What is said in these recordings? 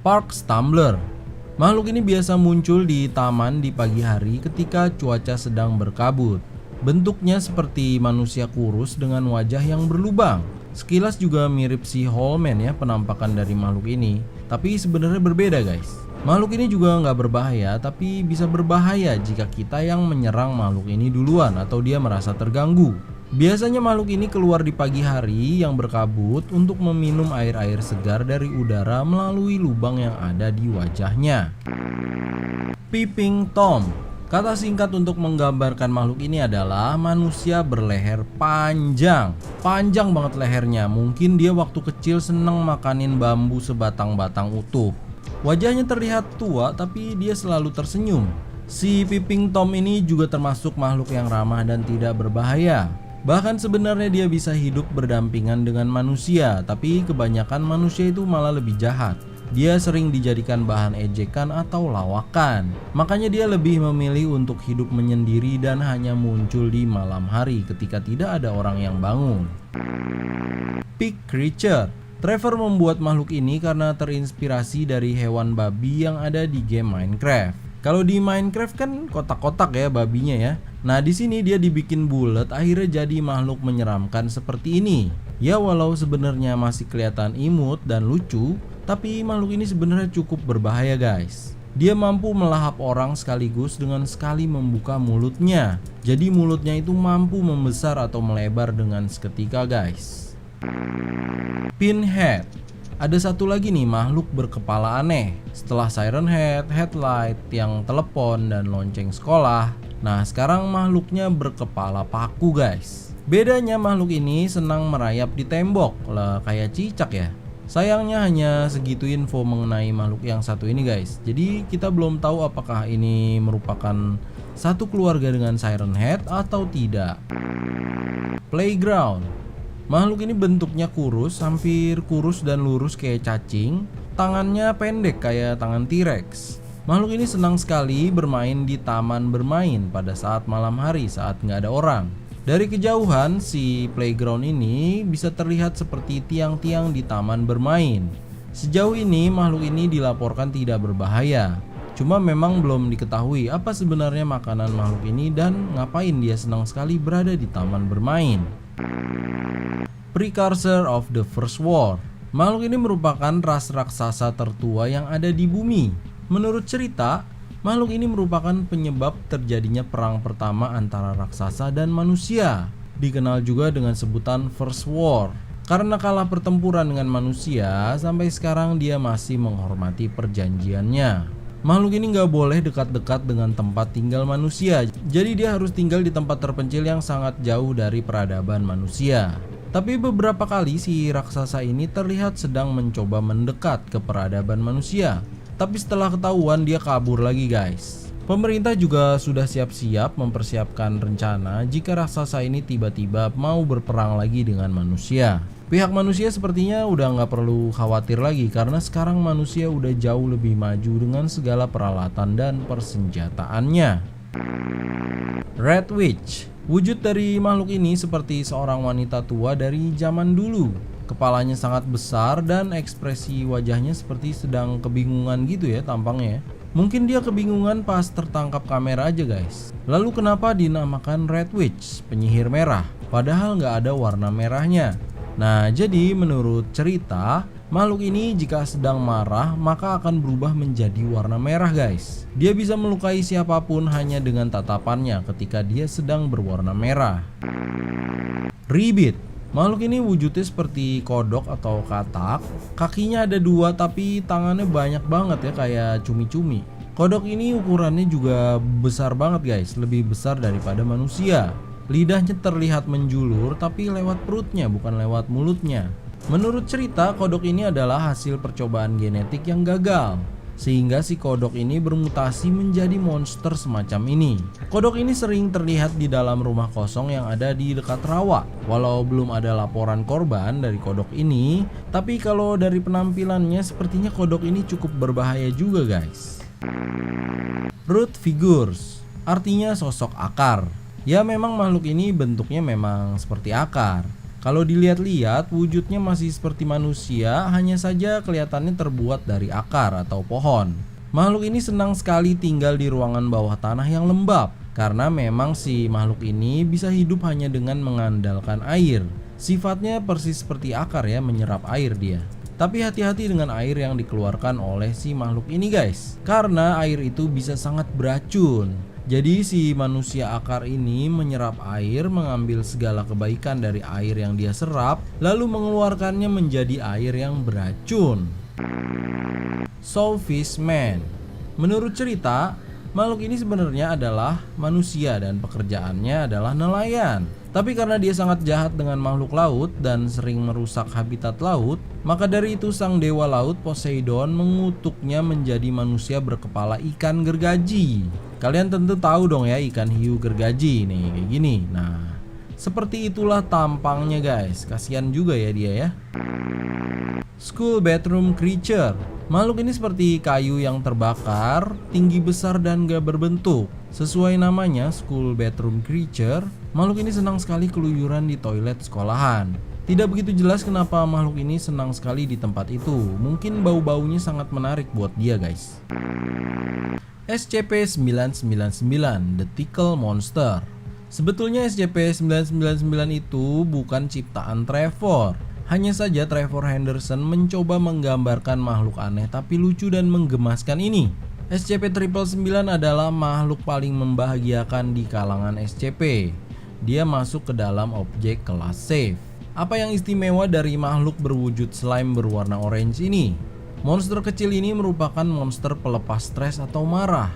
Park Stumbler. Makhluk ini biasa muncul di taman di pagi hari ketika cuaca sedang berkabut. Bentuknya seperti manusia kurus dengan wajah yang berlubang. Sekilas juga mirip si Holman ya penampakan dari makhluk ini. Tapi sebenarnya berbeda guys. Makhluk ini juga nggak berbahaya, tapi bisa berbahaya jika kita yang menyerang makhluk ini duluan atau dia merasa terganggu. Biasanya makhluk ini keluar di pagi hari yang berkabut untuk meminum air-air segar dari udara melalui lubang yang ada di wajahnya. Peeping Tom. Kata singkat untuk menggambarkan makhluk ini adalah manusia berleher panjang. Panjang banget lehernya. Mungkin dia waktu kecil seneng makanin bambu sebatang-batang utuh. Wajahnya terlihat tua tapi dia selalu tersenyum. Si Peeping Tom ini juga termasuk makhluk yang ramah dan tidak berbahaya. Bahkan sebenarnya dia bisa hidup berdampingan dengan manusia, tapi kebanyakan manusia itu malah lebih jahat. Dia sering dijadikan bahan ejekan atau lawakan. Makanya dia lebih memilih untuk hidup menyendiri dan hanya muncul di malam hari ketika tidak ada orang yang bangun. Pig Creature. Trevor membuat makhluk ini karena terinspirasi dari hewan babi yang ada di game Minecraft. Kalau di Minecraft kan kotak-kotak ya babinya ya. Nah di sini dia dibikin bulat, akhirnya jadi makhluk menyeramkan seperti ini. Ya walau sebenarnya masih kelihatan imut dan lucu, tapi makhluk ini sebenarnya cukup berbahaya guys. Dia mampu melahap orang sekaligus dengan sekali membuka mulutnya. Jadi mulutnya itu mampu membesar atau melebar dengan seketika guys. Pinhead. Ada satu lagi nih makhluk berkepala aneh. Setelah Siren Head, Headlight, tiang telepon, dan lonceng sekolah, nah sekarang makhluknya berkepala paku guys. Bedanya makhluk ini senang merayap di tembok lah kayak cicak ya. Sayangnya hanya segitu info mengenai makhluk yang satu ini guys. Jadi kita belum tahu apakah ini merupakan satu keluarga dengan Siren Head atau tidak. Playground. Makhluk ini bentuknya kurus, hampir kurus dan lurus kayak cacing. Tangannya pendek kayak tangan T-Rex. Makhluk ini senang sekali bermain di taman bermain pada saat malam hari saat nggak ada orang. Dari kejauhan si playground ini bisa terlihat seperti tiang-tiang di taman bermain. Sejauh ini makhluk ini dilaporkan tidak berbahaya. Cuma memang belum diketahui apa sebenarnya makanan makhluk ini dan ngapain dia senang sekali berada di taman bermain. Precursor of the First War. Makhluk ini merupakan ras raksasa tertua yang ada di bumi. Menurut cerita, makhluk ini merupakan penyebab terjadinya perang pertama antara raksasa dan manusia. Dikenal juga dengan sebutan First War. Karena kalah pertempuran dengan manusia, sampai sekarang dia masih menghormati perjanjiannya. Makhluk ini nggak boleh dekat-dekat dengan tempat tinggal manusia. Jadi dia harus tinggal di tempat terpencil yang sangat jauh dari peradaban manusia. Tapi beberapa kali si raksasa ini terlihat sedang mencoba mendekat ke peradaban manusia. Tapi setelah ketahuan dia kabur lagi guys. Pemerintah juga sudah siap-siap mempersiapkan rencana jika raksasa ini tiba-tiba mau berperang lagi dengan manusia. Pihak manusia sepertinya udah nggak perlu khawatir lagi karena sekarang manusia udah jauh lebih maju dengan segala peralatan dan persenjataannya. Red Witch. Wujud dari makhluk ini seperti seorang wanita tua dari zaman dulu. Kepalanya sangat besar dan ekspresi wajahnya seperti sedang kebingungan gitu ya tampangnya. Mungkin dia kebingungan pas tertangkap kamera aja guys. Lalu kenapa dinamakan Red Witch, penyihir merah, padahal nggak ada warna merahnya? Nah jadi menurut cerita, makhluk ini jika sedang marah maka akan berubah menjadi warna merah guys. Dia bisa melukai siapapun hanya dengan tatapannya ketika dia sedang berwarna merah. Ribbit. Makhluk ini wujudnya seperti kodok atau katak. Kakinya ada dua tapi tangannya banyak banget ya kayak cumi-cumi. Kodok ini ukurannya juga besar banget guys, lebih besar daripada manusia. Lidahnya terlihat menjulur tapi lewat perutnya bukan lewat mulutnya. Menurut cerita, kodok ini adalah hasil percobaan genetik yang gagal, sehingga si kodok ini bermutasi menjadi monster semacam ini. Kodok ini sering terlihat di dalam rumah kosong yang ada di dekat rawa. Walau belum ada laporan korban dari kodok ini, tapi kalau dari penampilannya sepertinya kodok ini cukup berbahaya juga guys. Root figures, artinya sosok akar. Ya memang makhluk ini bentuknya memang seperti akar. Kalau dilihat-lihat wujudnya masih seperti manusia, hanya saja kelihatannya terbuat dari akar atau pohon. Makhluk ini senang sekali tinggal di ruangan bawah tanah yang lembab, karena memang si makhluk ini bisa hidup hanya dengan mengandalkan air. Sifatnya persis seperti akar ya, menyerap air dia. Tapi hati-hati dengan air yang dikeluarkan oleh si makhluk ini guys, karena air itu bisa sangat beracun. Jadi si manusia akar ini menyerap air, mengambil segala kebaikan dari air yang dia serap, lalu mengeluarkannya menjadi air yang beracun. Sawfish Man. Menurut cerita, makhluk ini sebenarnya adalah manusia dan pekerjaannya adalah nelayan. Tapi karena dia sangat jahat dengan makhluk laut dan sering merusak habitat laut, maka dari itu sang dewa laut Poseidon mengutuknya menjadi manusia berkepala ikan gergaji. Kalian tentu tahu dong ya ikan hiu gergaji nih kayak gini. Nah, seperti itulah tampangnya guys. Kasihan juga ya dia ya. School Bedroom Creature. Makhluk ini seperti kayu yang terbakar, tinggi besar dan gak berbentuk. Sesuai namanya, School Bedroom Creature, makhluk ini senang sekali keluyuran di toilet sekolahan. Tidak begitu jelas kenapa makhluk ini senang sekali di tempat itu. Mungkin bau-baunya sangat menarik buat dia guys. SCP-999 The Tickle Monster. Sebetulnya SCP-999 itu bukan ciptaan Trevor. Hanya saja Trevor Henderson mencoba menggambarkan makhluk aneh tapi lucu dan menggemaskan ini. SCP-999 adalah makhluk paling membahagiakan di kalangan SCP. Dia masuk ke dalam objek kelas safe. Apa yang istimewa dari makhluk berwujud slime berwarna orange ini? Monster kecil ini merupakan monster pelepas stres atau marah.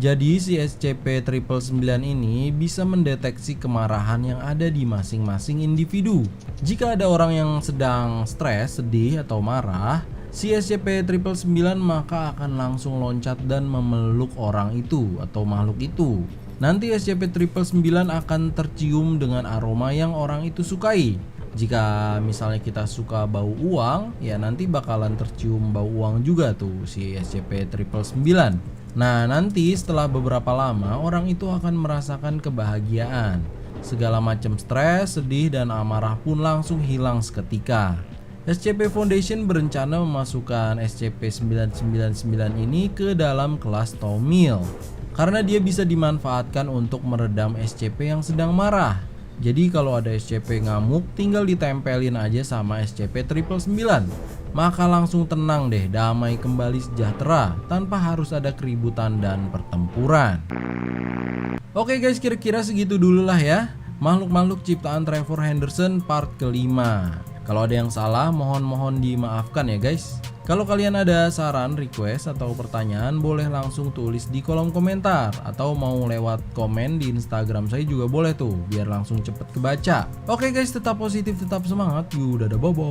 Jadi si SCP-999 ini bisa mendeteksi kemarahan yang ada di masing-masing individu. Jika ada orang yang sedang stres, sedih, atau marah, si SCP-999 maka akan langsung loncat dan memeluk orang itu atau makhluk itu. Nanti SCP-999 akan tercium dengan aroma yang orang itu sukai. Jika misalnya kita suka bau uang, ya nanti bakalan tercium bau uang juga tuh si SCP-999. Nah, nanti setelah beberapa lama orang itu akan merasakan kebahagiaan. Segala macam stres, sedih, dan amarah pun langsung hilang seketika. SCP Foundation berencana memasukkan SCP-999 ini ke dalam kelas Tomil karena dia bisa dimanfaatkan untuk meredam SCP yang sedang marah. Jadi kalau ada SCP ngamuk, tinggal ditempelin aja sama SCP-999. Maka langsung tenang deh, damai kembali sejahtera tanpa harus ada keributan dan pertempuran. Oke guys, kira-kira segitu dulu lah ya makhluk-makhluk ciptaan Trevor Henderson part kelima. Kalau ada yang salah mohon dimaafkan ya guys. Kalau kalian ada saran, request, atau pertanyaan boleh langsung tulis di kolom komentar. Atau mau lewat komen di Instagram saya juga boleh tuh, biar langsung cepet kebaca. Oke guys, tetap positif, tetap semangat. Yuk, dadah, bye-bye.